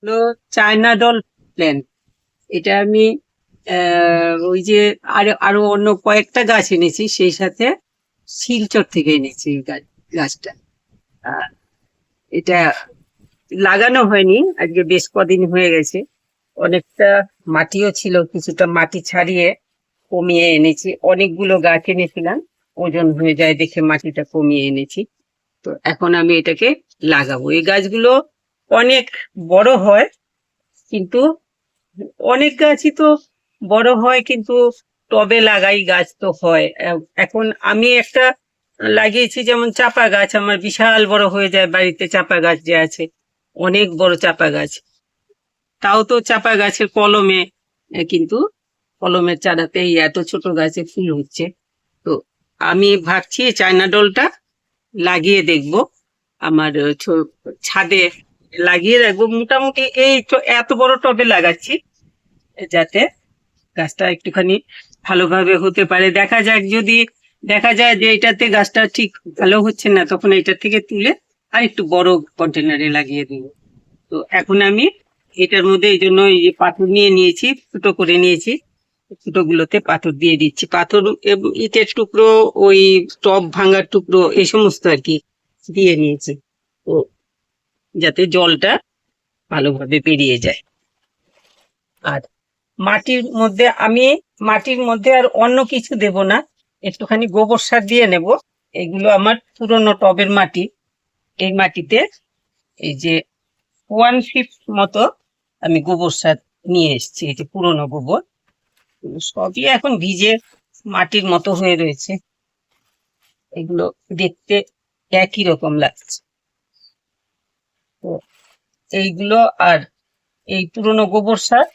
হলো China doll plant. এটা আমি ওই যে আরো আরো অন্য কয়েকটা গাছ এনেছি, সেই সাথে শিলচর থেকে এনেছি এই গাছটা। আহ, এটা লাগানো হয়নি, আজকে বেশ কদিন হয়ে গেছে। অনেকটা মাটিও ছিল, কিছুটা মাটি ছাড়িয়ে কমিয়ে এনেছি। অনেকগুলো গাছ এনেছিলাম, ওজন হয়ে যায় দেখে মাটিটা কমিয়ে এনেছি। তো এখন আমি এটাকে লাগাবো। এই গাছগুলো অনেক বড় হয়, কিন্তু অনেক গাছই তো বড় হয়, কিন্তু টবে লাগাই গাছ তো হয়। এখন আমি একটা লাগিয়েছি, যেমন চাপা গাছ আমার বিশাল বড় হয়ে যায় বাড়িতে। চাপা গাছ যে আছে, অনেক বড় চাপা গাছ, তাও তো চাপা গাছের কলমে, কিন্তু কলমের চারাতেই এত ছোট গাছে ফুল হচ্ছে। তো আমি ভাবছি চায়না ডলটা লাগিয়ে দেখবো আমার ছাদে, লাগিয়ে রাখবো। মোটামুটি এই তো এত বড় টবে লাগাচ্ছি, যাতে গাছটা একটুখানি ভালোভাবে হতে পারে। দেখা যাক, যদি দেখা যায় যে এটাতে গাছটা ঠিক ভালো হচ্ছে না, তখন এটা থেকে তুলে আর একটু বড় কন্টেনারে লাগিয়ে দেবো। তো এখন আমি এটার মধ্যে এই জন্য এই যে পাথর নিয়ে নিয়েছি, ফুটো করে নিয়েছি, ফুটোগুলোতে পাথর দিয়ে দিচ্ছি। পাথর, ইটের টুকরো, ওই টব ভাঙার টুকরো, এই সমস্ত আর কি দিয়ে নিয়েছি। তো যাতে জলটা ভালোভাবে বেরিয়ে যায়। আর মাটির মধ্যে আর অন্য কিছু দেব না, একটুখানি গোবর সার দিয়ে নেব। এগুলো আমার পুরনো টবের মাটি। এই মাটিতে এই যে 1/5 মতো আমি গোবর সার নিয়ে এসেছি। এই যে পুরনো গোবর, সবই এখন ভিজে মাটির মতো হয়ে রয়েছে। এগুলো দেখতে একই রকম লাগছে। তো এইগুলো, আর এই পুরনো গোবর সার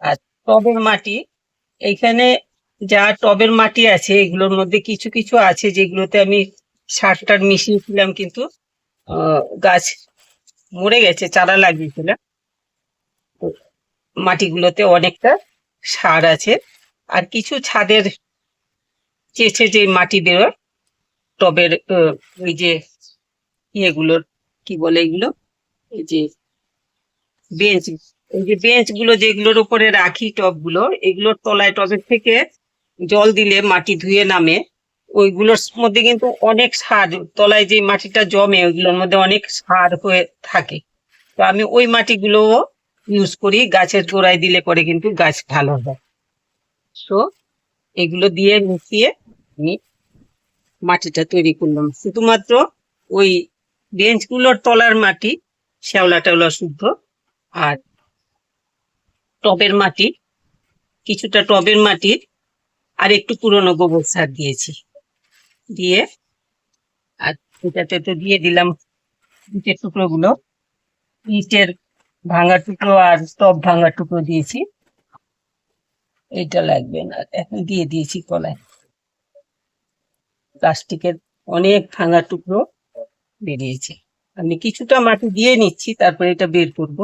আর টবের মাটি, এইখানে যা টবের মাটি আছে এগুলোর মধ্যে কিছু কিছু আছে যেগুলোতে আমি সার টার মিশিয়েছিলাম, কিন্তু গাছ মরে গেছে, চারা লাগিয়েছিলাম। তো মাটিগুলোতে অনেকটা সার আছে। আর কিছু ছাদের চেঁচে যে মাটি বেরোয় টবের, ওই যে ইয়েগুলোর, কি বলে এগুলো, এই যে বেঞ্চ, এই যে বেঞ্চ গুলো যেগুলোর উপরে রাখি টবগুলো, এগুলোর তলায়, টবের থেকে জল দিলে মাটি ধুয়ে নামে, ওইগুলোর মধ্যে কিন্তু অনেক সার, তলায় যে মাটিটা জমে ওইগুলোর মধ্যে অনেক সার হয়ে থাকে। তো আমি ওই মাটিগুলোও ইউজ করি, গাছের গোড়ায় দিলে পরে কিন্তু গাছ ভালো হয়। তো এগুলো দিয়ে মিশিয়ে আমি মাটিটা তৈরি করলাম। শুধুমাত্র ওই বেঞ্চগুলোর তলার মাটি শ্যাওলা টেওলা শুদ্ধ, আর টবের মাটি, কিছুটা টবের মাটি, আর একটু পুরনো গোবর সার দিয়েছি। দিয়ে আর এটাতে তো দিয়ে দিলাম ইটের টুকরো গুলো, ইটের ভাঙা টুকরো আর টব ভাঙা টুকরো দিয়েছি। এটা লাগবে না, এখন দিয়ে দিয়েছি তলায় প্লাস্টিকের অনেক ভাঙা টুকরো বেরিয়েছে। আমি কিছুটা মাটি দিয়ে নিচ্ছি, তারপরে এটা বের করব।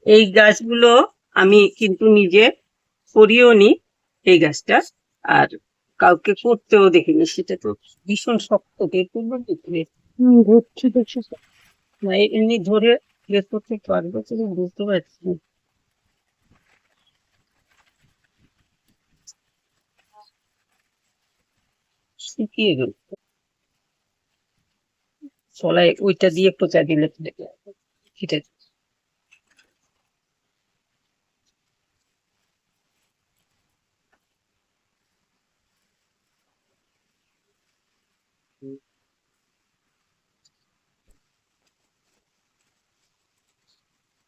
এই গাছগুলো আমি কিন্তু নিজে করিও নি, এই গাছটা। আর কাউকে করতেও দেখিনি, সেটা তো ভীষণ শক্ত, বের করবো কি করে? ধরছি দেখছি না, এমনি ধরে বের করতে পারবো তুমি, বুঝতে পারছি না। শুকিয়ে গেল, চলায় ওইটা দিয়ে পোঁচা দিলে ঠিক আছে।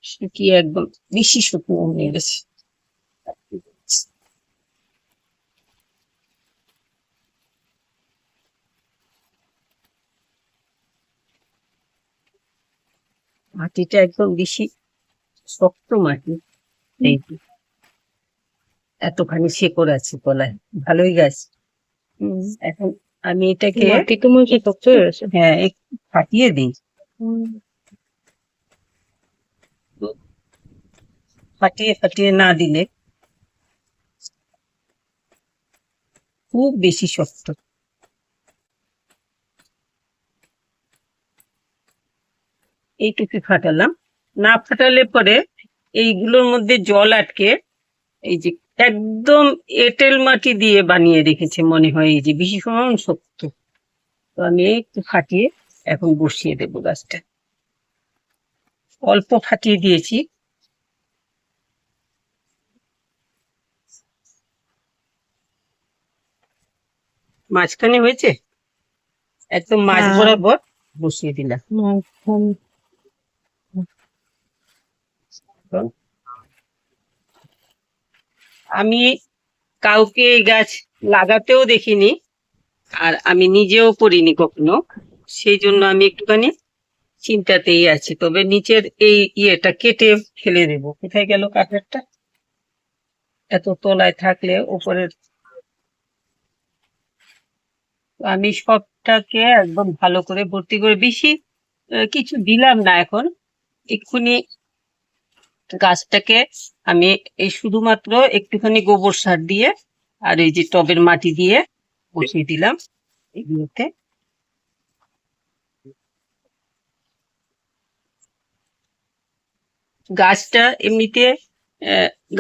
শুকিয়ে একদম বেশি শুকনো হয়ে গেছে। মাটিটা একদম বেশি শক্ত মাটি, এই তো এতখানি শেকড় আছে তলায়, ভালোই গাছ। এখন আমি এটাকে মাটি তো মনে হচ্ছে শক্ত হয়ে গেছে। হ্যাঁ, একটু ফাটিয়ে দিই। তো ফাটিয়ে ফাটিয়ে না দিলে খুব বেশি শক্ত। এইটুকু ফাটালাম। না ফাটালে পরে এইগুলোর মধ্যে জল আটকে এই যে একদম এঁটেল মাটি দিয়ে বানিয়ে রেখেছে মনে হয়, এই যে ভীষণ শক্ত। তো আমি একটু ফাটিয়ে এখন বসিয়ে দেবো গাছটা। অল্প ফাটিয়ে দিয়েছি। মাঝখানে হয়েছে, একদম মাঝ হ্যাঁ। বরাবর বসিয়ে দিলাম। আমি কাউকে এই গাছ লাগাতেও দেখিনি, আর আমি নিজেও করিনি কখনো, সেই জন্য আমি একটুখানি চিন্তাতেই আছি। তবে নিচের এই ইয়েটা কেটে ফেলে দেবো। কোথায় গেল কাঠেরটা? এত তলায় থাকলে উপরের। আমি সবটাকে একদম ভালো করে ভর্তি করে, বেশি কিছু দিলাম না এখন। এক্ষুনি গাছটাকে আমি এই শুধুমাত্র একটুখানি গোবর সার দিয়ে আর এই যে টবের মাটি দিয়ে বসিয়ে দিলাম এগুলোতে। গাছটা এমনিতে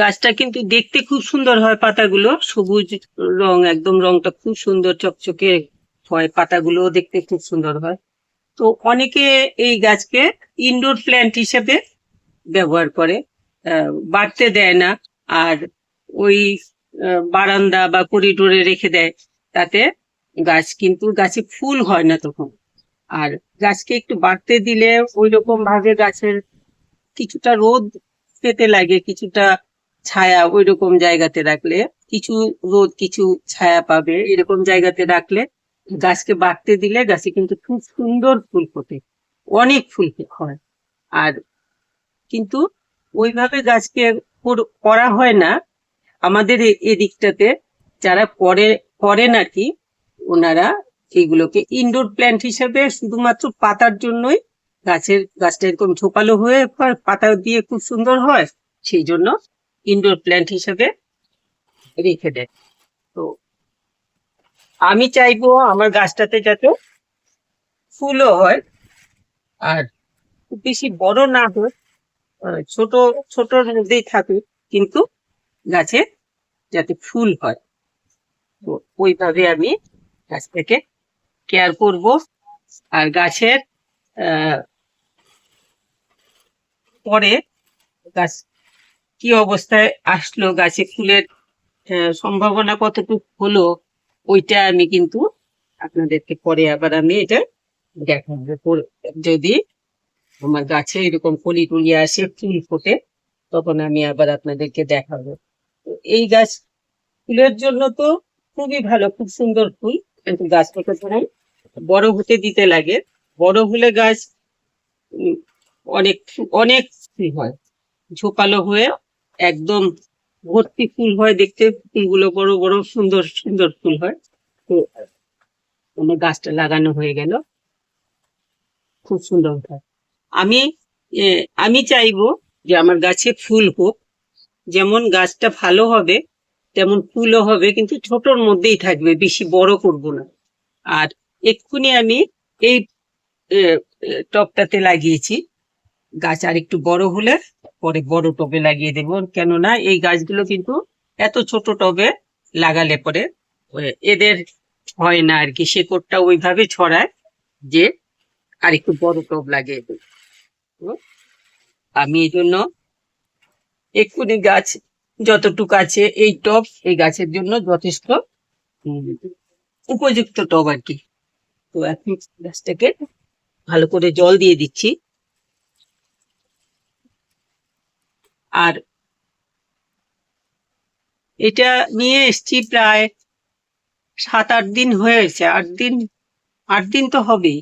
গাছটা কিন্তু দেখতে খুব সুন্দর হয়, পাতাগুলো সবুজ রং, একদম রংটা খুব সুন্দর চকচকে হয়, পাতাগুলো দেখতে খুব সুন্দর হয়। তো অনেকে এই গাছকে ইনডোর প্ল্যান্ট হিসেবে ব্যবহার করে, বাড়তে দেয় না, আর ওই বারান্দা বা করিডোরে রেখে দেয়। তাতে গাছ কিন্তু গাছে ফুল হয় না তখন। আর গাছকে একটু বাড়তে দিলে ওই রকম ভাবে গাছের কিছুটা রোদ পেতে লাগে, কিছুটা ছায়া ওই রকম জায়গাতে রাখলে, কিছু রোদ কিছু ছায়া পাবে এরকম জায়গাতে রাখলে গাছকে বাড়তে দিলে গাছে কিন্তু খুব সুন্দর ফুল ফোটে, অনেক ফুল হয়। আর কিন্তু ওইভাবে গাছকে করা হয় না আমাদের এদিকটাতে। যারা করেন আর কি, ওনারা এইগুলোকে ইনডোর প্ল্যান্ট হিসেবে শুধুমাত্র পাতার জন্যই, গাছটা এরকম ঝোপালো হয়ে পাতা দিয়ে খুব সুন্দর হয়, সেই জন্য ইনডোর প্ল্যান্ট হিসেবে রেখে দেয়। তো আমি চাইবো আমার গাছটাতে যাতে ফুলও হয়, আর খুব বেশি বড় না হয়, ছোট ছোটর মধ্যেই থাকুক, কিন্তু গাছে যাতে ফুল হয়। তো ওইভাবে আমি গাছটাকে কেয়ার করব। আর গাছের পরে গাছ কি অবস্থায় আসলো, গাছে ফুলের সম্ভাবনা কতটুকু হলো, ওইটা আমি কিন্তু আপনাদেরকে পরে আবার আমি এটা দেখাবো। যদি আমার গাছে এরকম কলি টলি আসে, ফুল ফোটে, তখন আমি আবার আপনাদেরকে দেখাবো। তো এই গাছ ফুলের জন্য তো খুবই ভালো, খুব সুন্দর ফুল, কিন্তু গাছটাকে ধরে বড় হতে দিতে লাগে। বড় হলে গাছ অনেক অনেক ফুল হয়, ঝোপালো হয়ে একদম ভর্তি ফুল হয়, দেখতে ফুলগুলো বড় বড় সুন্দর সুন্দর ফুল হয়। তো আমার গাছটা লাগানো হয়ে গেল, খুব সুন্দর হয়। আমি আমি চাইবো যে আমার গাছে ফুল হোক, যেমন গাছটা ভালো হবে তেমন ফুলও হবে, কিন্তু ছোটর মধ্যেই থাকবে, বেশি বড় করব না। আর এক্ষুনি আমি এই টবটাতে লাগিয়েছি, গাছ আর একটু বড় হলে পরে বড় টবে লাগিয়ে দেবো। কেননা এই গাছগুলো কিন্তু এত ছোট টবে লাগালে পরে এদের হয় না আর কি, শেকড়টা ওইভাবে ছড়ায় যে আর একটু বড় টব লাগিয়ে দেবো। আমি এই জন্য এক্ষুনি গাছ যতটুকু আছে এই টব এই গাছের জন্য যথেষ্ট উপযুক্ত টব আর কি। তো এখন গাছটাকে ভালো করে জল দিয়ে দিচ্ছি। আর এটা নিয়ে এসছি প্রায় 7-8 দিন হয়েছে, 8 দিন তো হবেই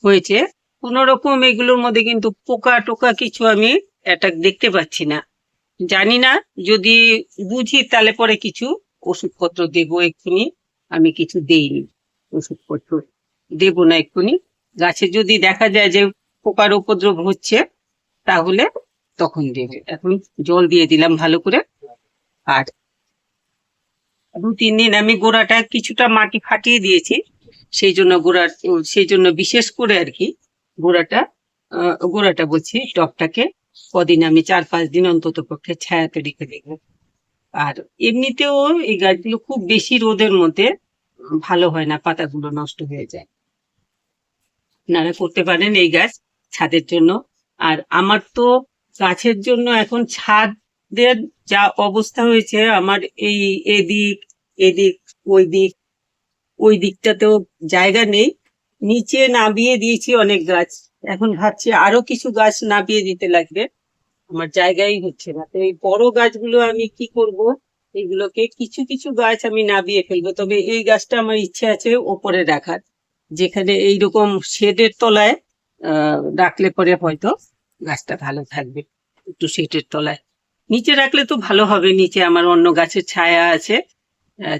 হয়েছে। কোন রকম এগুলোর মধ্যে কিন্তু পোকা টোকা কিছু আমি অ্যাটাক দেখতে পাচ্ছি না। জানি না, যদি বুঝি তাহলে পরে কিছু ওষুধপত্র দেবো। এক্ষুনি আমি কিছু দেইনি, ওষুধপত্র দেবো না এক্ষুনি। গাছে যদি দেখা যায় যে পোকার উপদ্রব হচ্ছে তাহলে তখন দেবে। এখন জল দিয়ে দিলাম ভালো করে। আর 2-3 দিন আমি গোড়াটা কিছুটা মাটি ফাটিয়ে দিয়েছি, সেই জন্য বিশেষ করে আর কি গোড়াটা গোড়াটা বলছি, টবটাকে কদিন আমি 4-5 দিন অন্তত পক্ষে ছায়াতে রেখে দেবো। আর এমনিতেও এই গাছগুলো খুব বেশি রোদের মধ্যে ভালো হয় না, পাতাগুলো নষ্ট হয়ে যায়। আপনারা করতে পারেন এই গাছ ছাদের জন্য। আর আমার তো গাছের জন্য এখন ছাদের যা অবস্থা হয়েছে, আমার এই এদিক এদিক ওই দিক, ওই দিকটাতেও জায়গা নেই। নিচে নামিয়ে দিয়েছি অনেক গাছ, এখন ভাবছি আরো কিছু গাছ নামিয়ে দিতে লাগবে, আমার জায়গাই হচ্ছে না। তো এই বড় গাছগুলো আমি কি করব, এগুলোকে কিছু কিছু গাছ আমি নামিয়ে ফেলবো। তবে এই গাছটা আমার ইচ্ছে আছে ওপরে রাখার, যেখানে এইরকম শেডের তলায় রাখলে পরে হয়তো গাছটা ভালো থাকবে, একটু শেডের তলায়। নিচে রাখলে তো ভালো হবে, নিচে আমার অন্য গাছের ছায়া আছে,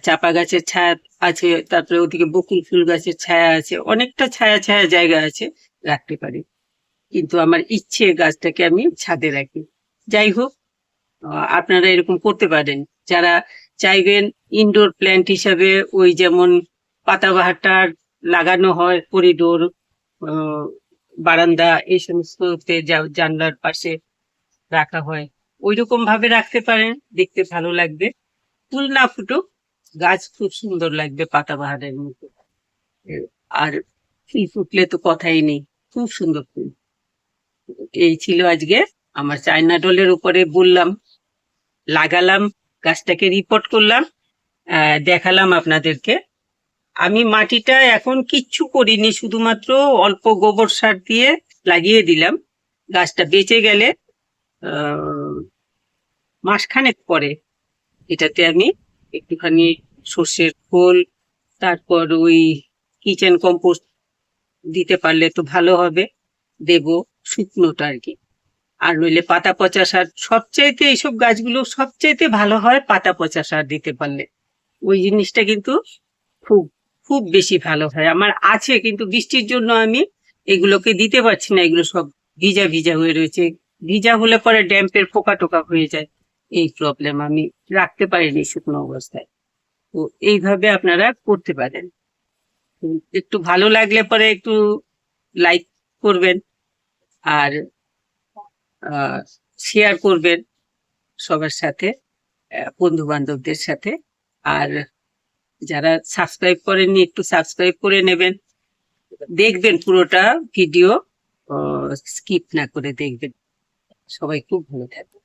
চাপা গাছের ছায়া আছে, তারপরে ওদিকে বকুল ফুল গাছের ছায়া আছে, অনেকটা ছায়া ছায়া জায়গা আছে, রাখতে পারি। কিন্তু আমার ইচ্ছে গাছটাকে আমি ছাদে রাখি। যাই হোক, আপনারা এরকম করতে পারেন যারা চাইবেন ইনডোর প্ল্যান্ট হিসাবে। ওই যেমন পাতাবাহারটা লাগানো হয় করিডোর, বারান্দা, এই সমস্ততে জানলার পাশে রাখা হয়, ওইরকম ভাবে রাখতে পারেন, দেখতে ভালো লাগবে। ফুল না ফুটুক, গাছ খুব সুন্দর লাগবে পাতাবাহারের মতো। আর ফুল ফুটলে তো কথাই নেই, খুব সুন্দর ফুল। এই ছিল আজকে আমার চায়না ডলের উপরে বললাম, লাগালাম, গাছটাকে রিপোর্ট করলাম, দেখালাম আপনাদেরকে। আমি মাটিটা এখন কিচ্ছু করিনি, শুধুমাত্র অল্প গোবর সার দিয়ে লাগিয়ে দিলাম। গাছটা বেঁচে গেলে মাসখানেক পরে এটাতে আমি একটুখানি সর্ষের খোল, তারপর ওই কিচেন কম্পোস্ট দিতে পারলে তো ভালো হবে, দেব শুকনোটা আর কি। আর নইলে পাতা পচা সার, সবচাইতে এইসব গাছগুলো সবচাইতে ভালো হয় পাতা পচা সার দিতে পারলে। ওই জিনিসটা কিন্তু খুব খুব বেশি ভালো হয়। আমার আছে, কিন্তু বৃষ্টির জন্য আমি এগুলোকে দিতে পারছি না, এগুলো সব ভিজা ভিজা হয়ে রয়েছে। ভিজা হলে পরে ড্যাম্পের পোকা টোকা হয়ে যায়, এই প্রবলেম, আমি রাখতে পারিনি শুকনো অবস্থায়। তো এইভাবে আপনারা করতে পারেন। একটু ভালো লাগলে পরে একটু লাইক করবেন, আর শেয়ার করবেন সবার সাথে, বন্ধু বান্ধবদের সাথে। আর যারা সাবস্ক্রাইব করেননি একটু সাবস্ক্রাইব করে নেবেন, দেখবেন পুরোটা ভিডিও, স্কিপ না করে দেখবেন। সবাই খুব ভালো থাকবে।